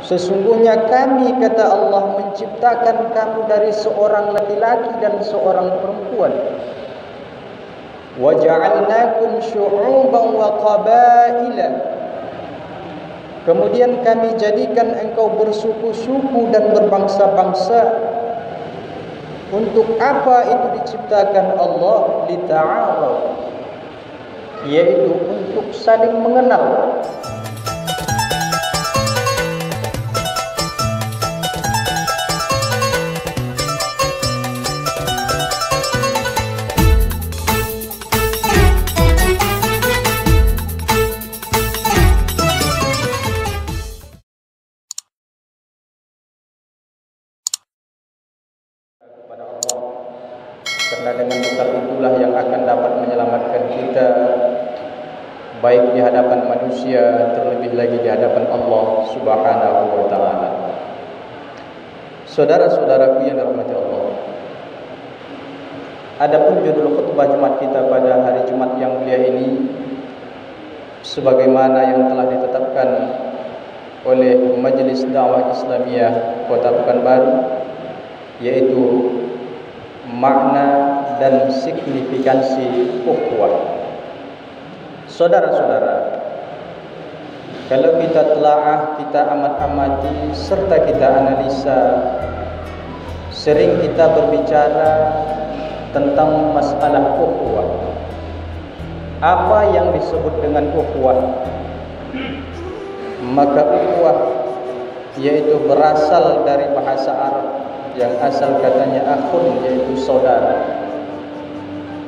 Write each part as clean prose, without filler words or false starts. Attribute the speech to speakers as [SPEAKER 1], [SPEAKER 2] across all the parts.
[SPEAKER 1] Sesungguhnya kami, kata Allah, menciptakan kamu dari seorang laki-laki dan seorang perempuan. وَجَعَلْنَاكُمْ شُعُوبًا وَقَبَائِلًا. Kemudian kami jadikan engkau bersuku-suku dan berbangsa-bangsa. Untuk apa itu diciptakan Allah? Lita'arafu, yaitu untuk saling mengenal. Kepada Allah, karena dengan bekal itulah yang akan dapat menyelamatkan kita, baik di hadapan manusia, terlebih lagi di hadapan Allah Subhanahu wa ta'ala. Saudara-saudaraku yang dirahmati Allah, adapun judul khutbah Jumat kita pada hari Jumat yang mulia ini, sebagaimana yang telah ditetapkan oleh Majelis Dakwah Islamiyah Kota Pekanbaru, yaitu makna dan signifikansi ukhuwah. Saudara-saudara, kalau kita telaah, kita amat-amati serta kita analisa, sering kita berbicara tentang masalah ukhuwah. Apa yang disebut dengan ukhuwah? Maka ukhuwah yaitu berasal dari bahasa Arab yang asal katanya akhun, yaitu saudara.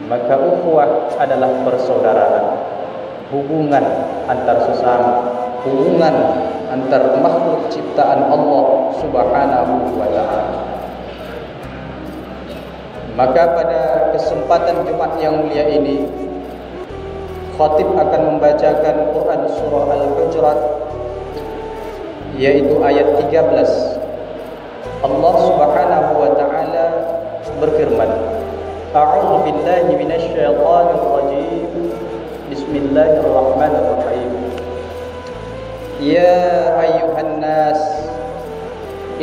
[SPEAKER 1] Maka ukhuwah adalah persaudaraan, hubungan antar sesama, hubungan antar makhluk ciptaan Allah Subhanahu wa ta'ala. Maka pada kesempatan Jumat yang mulia ini, khatib akan membacakan Quran surah Al-Hujurat, yaitu ayat 13. Allah Subhanahu wa ta'ala berfirman, A'udzu billahi minasyaitonir rajim. Bismillahirrahmanirrahim. Ya ayyuhan nas,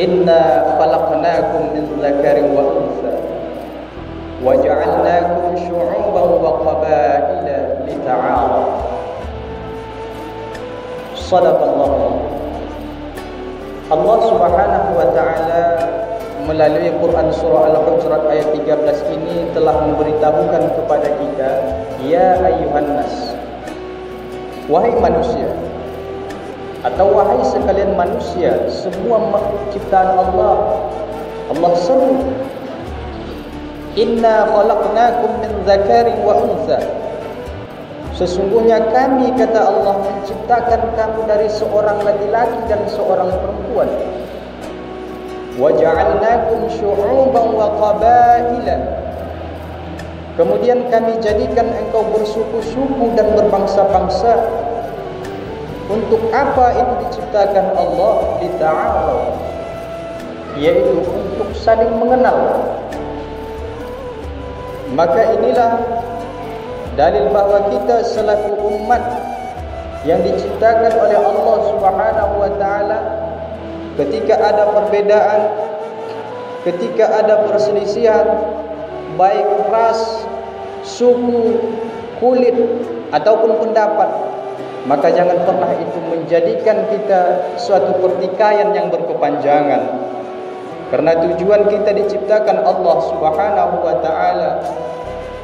[SPEAKER 1] inna khalaqnakum min dzakarin wa untha wa ja'alnakum syu'uban wa qabaila lita'arafu. Shadaqallahu. Allah Subhanahu wa ta'ala melalui Quran surah Al-Hujurat ayat 13 ini telah memberitahukan kepada kita, ya ayyuhan nas, wahai manusia, atau wahai sekalian manusia, semua makhluk ciptaan Allah. Allah seru, inna khalaqnakum min dzakarin wa untha. Sesungguhnya kami, kata Allah, menciptakan kamu dari seorang laki-laki dan seorang perempuan. Wa ja'alnakum syu'uban wa qabaila. Kemudian kami jadikan engkau bersuku-suku dan berbangsa-bangsa. Untuk apa itu diciptakan Allah? Lita'arafu, yaitu untuk saling mengenal. Maka inilah dalil bahwa kita selaku umat yang diciptakan oleh Allah Subhanahu wa ta'ala, ketika ada perbedaan, ketika ada perselisihan, baik ras, suku, kulit, ataupun pendapat, maka jangan pernah itu menjadikan kita suatu pertikaian yang berkepanjangan. Karena tujuan kita diciptakan Allah Subhanahu wa ta'ala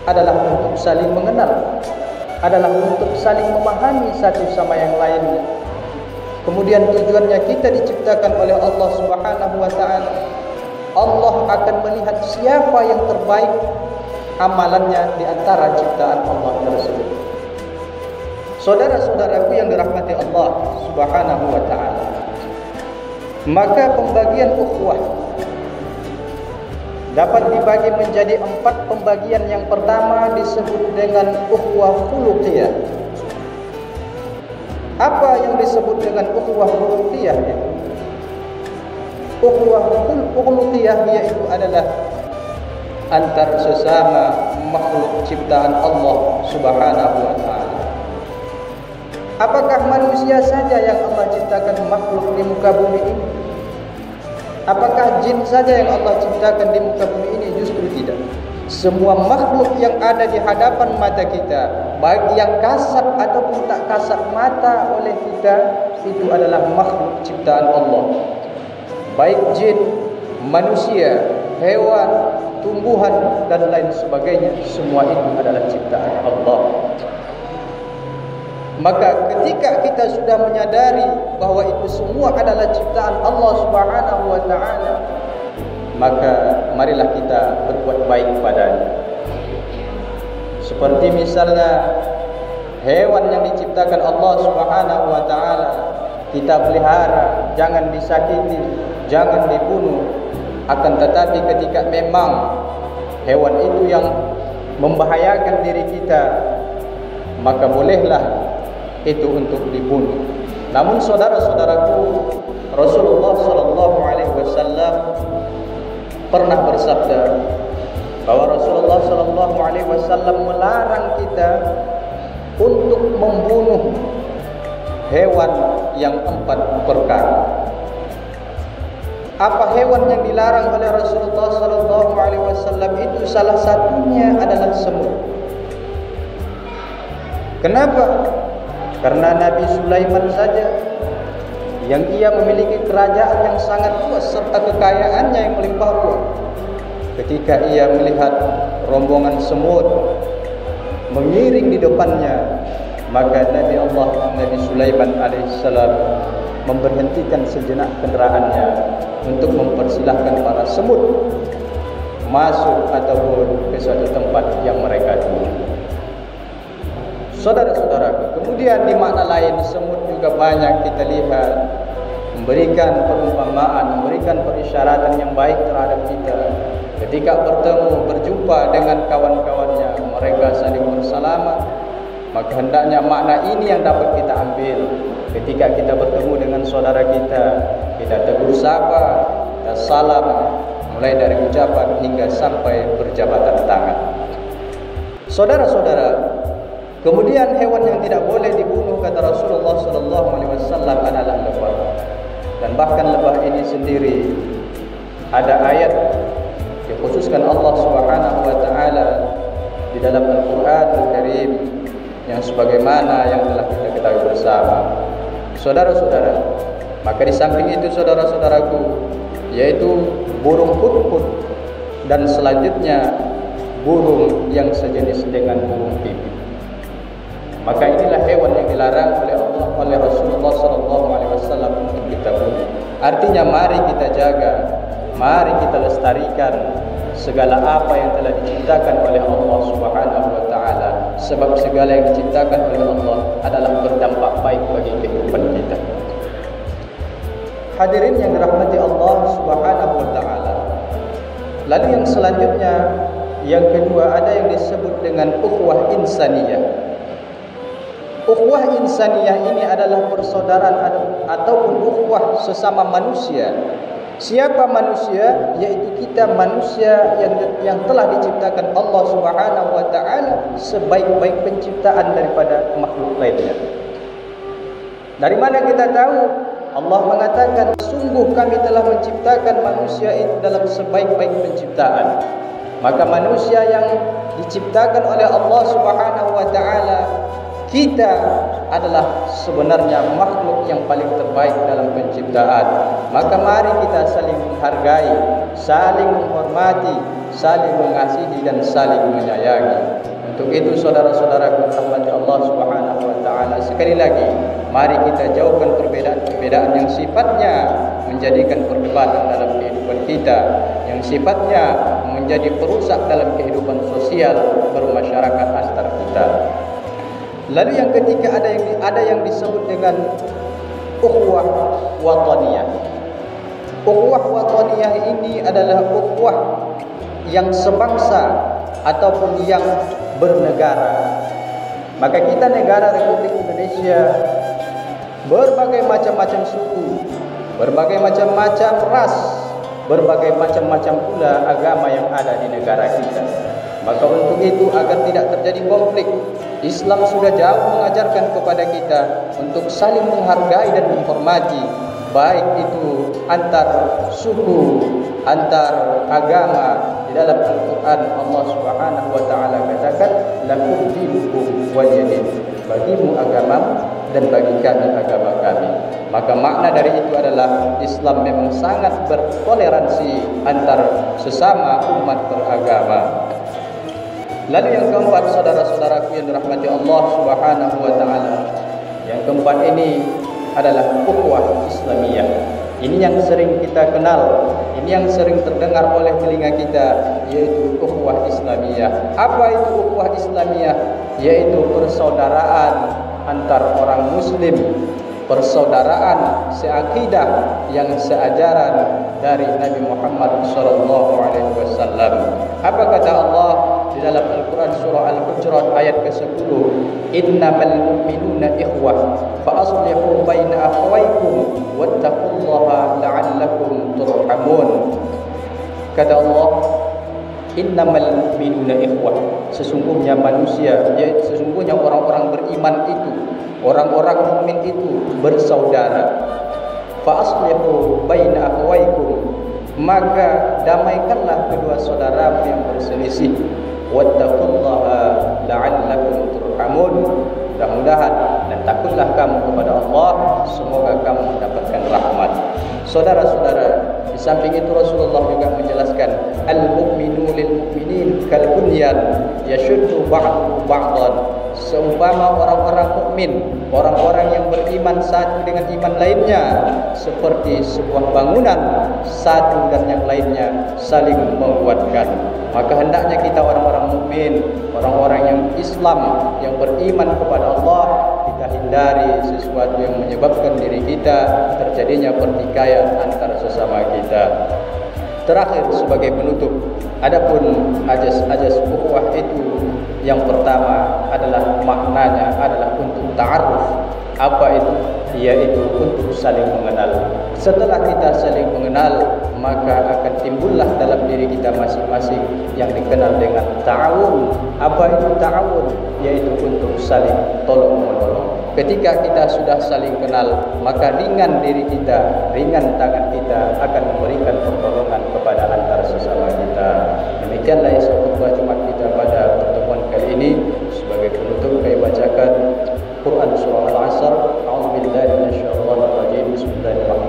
[SPEAKER 1] adalah untuk saling mengenal, adalah untuk saling memahami satu sama yang lainnya. Kemudian tujuannya kita diciptakan oleh Allah Subhanahu wa ta'ala, Allah akan melihat siapa yang terbaik amalannya di antara ciptaan Allah tersebut. Saudara-saudaraku yang dirahmati Allah Subhanahu wa ta'ala, maka pembagian ukhuwah dapat dibagi menjadi 4 pembagian. Yang pertama disebut dengan ukhuwah khuluqiyah. Apa yang disebut dengan ukhuwah khuluqiyah? Ukhuwah khuluqiyah yaitu adalah antar sesama makhluk ciptaan Allah Subhanahu wa ta'ala. Apakah manusia saja yang Allah ciptakan makhluk di muka bumi ini? Apakah jin saja yang Allah ciptakan di muka bumi ini? Justru tidak. Semua makhluk yang ada di hadapan mata kita, baik yang kasat ataupun tak kasat mata oleh kita, itu adalah makhluk ciptaan Allah. Baik jin, manusia, hewan, tumbuhan dan lain sebagainya, semua itu adalah ciptaan Allah. Maka ketika kita sudah menyadari bahwa itu semua adalah ciptaan Allah Subhanahu wa taala, maka marilah kita berbuat baik padanya. Seperti misalnya hewan yang diciptakan Allah Subhanahu wa taala, kita pelihara, jangan disakiti, jangan dibunuh. Akan tetapi ketika memang hewan itu yang membahayakan diri kita, maka bolehlah itu untuk dibunuh. Namun saudara-saudaraku, Rasulullah sallallahu alaihi wasallam pernah bersabda bahwa Rasulullah sallallahu alaihi wasallam melarang kita untuk membunuh hewan yang 4 perkara. Apa hewan yang dilarang oleh Rasulullah sallallahu alaihi wasallam itu? Salah satunya adalah semut. Kenapa? Karena Nabi Sulaiman saja yang ia memiliki kerajaan yang sangat luas serta kekayaannya yang melimpah ruah, ketika ia melihat rombongan semut mengiring di depannya, maka Nabi Sulaiman alaihissalam memberhentikan sejenak kendaraannya untuk mempersilahkan para semut masuk ataupun ke suatu tempat yang mereka tuju. Saudara-saudara, kemudian di makna lain semut juga banyak kita lihat memberikan perumpamaan, memberikan perisyaratan yang baik terhadap kita. Ketika bertemu, berjumpa dengan kawan-kawannya, mereka saling bersalaman, maka hendaknya makna ini yang dapat kita ambil. Ketika kita bertemu dengan saudara kita tegur sapa, kita salam, mulai dari ucapan hingga sampai berjabatan tangan. Saudara-saudara, kemudian hewan yang tidak boleh dibunuh kata Rasulullah sallallahu alaihi wasallam adalah lebah. Dan bahkan lebah ini sendiri ada ayat dikhususkan Allah Subhanahu wa taala di dalam Al-Qur'anul Karim yang sebagaimana yang telah kita ketahui bersama. Saudara-saudara, maka di samping itu saudara-saudaraku, yaitu burung hudhud dan selanjutnya burung yang sejenis dengan burung pipit. Maka inilah hewan yang dilarang oleh Allah, oleh Rasulullah sallallahu alaihi wasallam untuk kita bunuh. Artinya mari kita jaga, mari kita lestarikan segala apa yang telah diciptakan oleh Allah Subhanahu wa taala, sebab segala yang diciptakan oleh Allah adalah berdampak baik bagi kehidupan kita. Hadirin yang dirahmati Allah Subhanahu wa taala. Lalu yang selanjutnya, yang kedua, ada yang disebut dengan ukhuwah insaniyah. Ukhuwah insaniyah ini adalah persaudaraan ataupun ukhuwah sesama manusia. Siapa manusia? Yaitu kita manusia yang telah diciptakan Allah Subhanahu wa taala sebaik-baik penciptaan daripada makhluk lainnya. Dari mana kita tahu? Allah mengatakan, sungguh kami telah menciptakan manusia itu dalam sebaik-baik penciptaan. Maka manusia yang diciptakan oleh Allah Subhanahu wa taala, kita adalah sebenarnya makhluk yang paling terbaik dalam penciptaan. Maka mari kita saling menghargai, saling menghormati, saling mengasihi dan saling menyayangi. Untuk itu saudara-saudaraku rahmati Allah Subhanahu wa taala, sekali lagi mari kita jauhkan perbedaan-perbedaan yang sifatnya menjadikan perdebatan dalam kehidupan kita, yang sifatnya menjadi perusak dalam kehidupan sosial bermasyarakat antar kita. Lalu yang ketiga, ada yang disebut dengan ukhuwah wataniyah. Ukhuwah wataniyah ini adalah ukhuwah yang sebangsa ataupun yang bernegara. Maka kita negara Republik Indonesia, berbagai macam-macam suku, berbagai macam-macam ras, berbagai macam-macam pula agama yang ada di negara kita. Maka untuk itu agar tidak terjadi konflik, Islam sudah jauh mengajarkan kepada kita untuk saling menghargai dan menghormati, baik itu antar suku, antar agama. Di dalam Al-Quran Allah Subhanahu wa taala katakan, lakum dinukum waliyadin, bagimu agama dan bagi kami agama kami. Maka makna dari itu adalah Islam memang sangat bertoleransi antar sesama umat beragama. Lalu yang keempat, saudara-saudaraku yang dirahmati Allah Subhanahu wa taala, yang keempat ini adalah ukhuwah Islamiyah. Ini yang sering kita kenal, ini yang sering terdengar oleh telinga kita, yaitu ukhuwah Islamiyah. Apa itu ukhuwah Islamiyah? Yaitu persaudaraan antar orang muslim, persaudaraan seakidah yang seajaran dari Nabi Muhammad SAW. Apa kata Allah di dalam Al-Quran surah Al-Hujurat ayat ke-10? Innamal mu'minuna ikhwah fa aslihu baina akhawaykum wattaqullaha la'allakum turhamun. Kata Allah, innamal mu'minuna ikhwah, sesungguhnya manusia, yaitu sesungguhnya orang-orang beriman itu, orang-orang mukmin itu bersaudara. Fa aslihu baina akhawaykum, maka damaikanlah kedua saudaramu yang berselisih. Wattaqullaha la'allakum turhamun, mudah-mudahan dan takutlah kamu kepada Allah, semoga kamu mendapatkan rahmat. Saudara-saudara, di samping itu Rasulullah juga menjelaskan, al-mu'minu lil-mu'minin kal-bunyan yashuddu ba'du ba'dan. Seumpama orang-orang mukmin, orang-orang yang beriman satu dengan iman lainnya, seperti sebuah bangunan, satu dan yang lainnya saling menguatkan. Maka hendaknya kita orang-orang mukmin, orang-orang yang Islam, yang beriman kepada Allah, kita hindari sesuatu yang menyebabkan diri kita terjadinya pertikaian antara sesama kita. Terakhir sebagai penutup, adapun ajas ukhuwah itu, yang pertama adalah maknanya adalah untuk ta'aruf. Apa itu? Yaitu untuk saling mengenal. Setelah kita saling mengenal, maka akan timbullah dalam diri kita masing-masing yang dikenal dengan ta'awun. Apa itu ta'awun? Yaitu untuk saling tolong-menolong. Ketika kita sudah saling kenal, maka ringan diri kita, ringan tangan kita akan memberikan pertolongan kepada antara sesama kita. Demikianlah isi khutbah Jumat kita pada pertemuan kali ini. Sebagai penutup, kami bacakan Quran surah Al-Asr. A'udzubillahi minasyaitonir rajim. Bismillahirrahmanirrahim.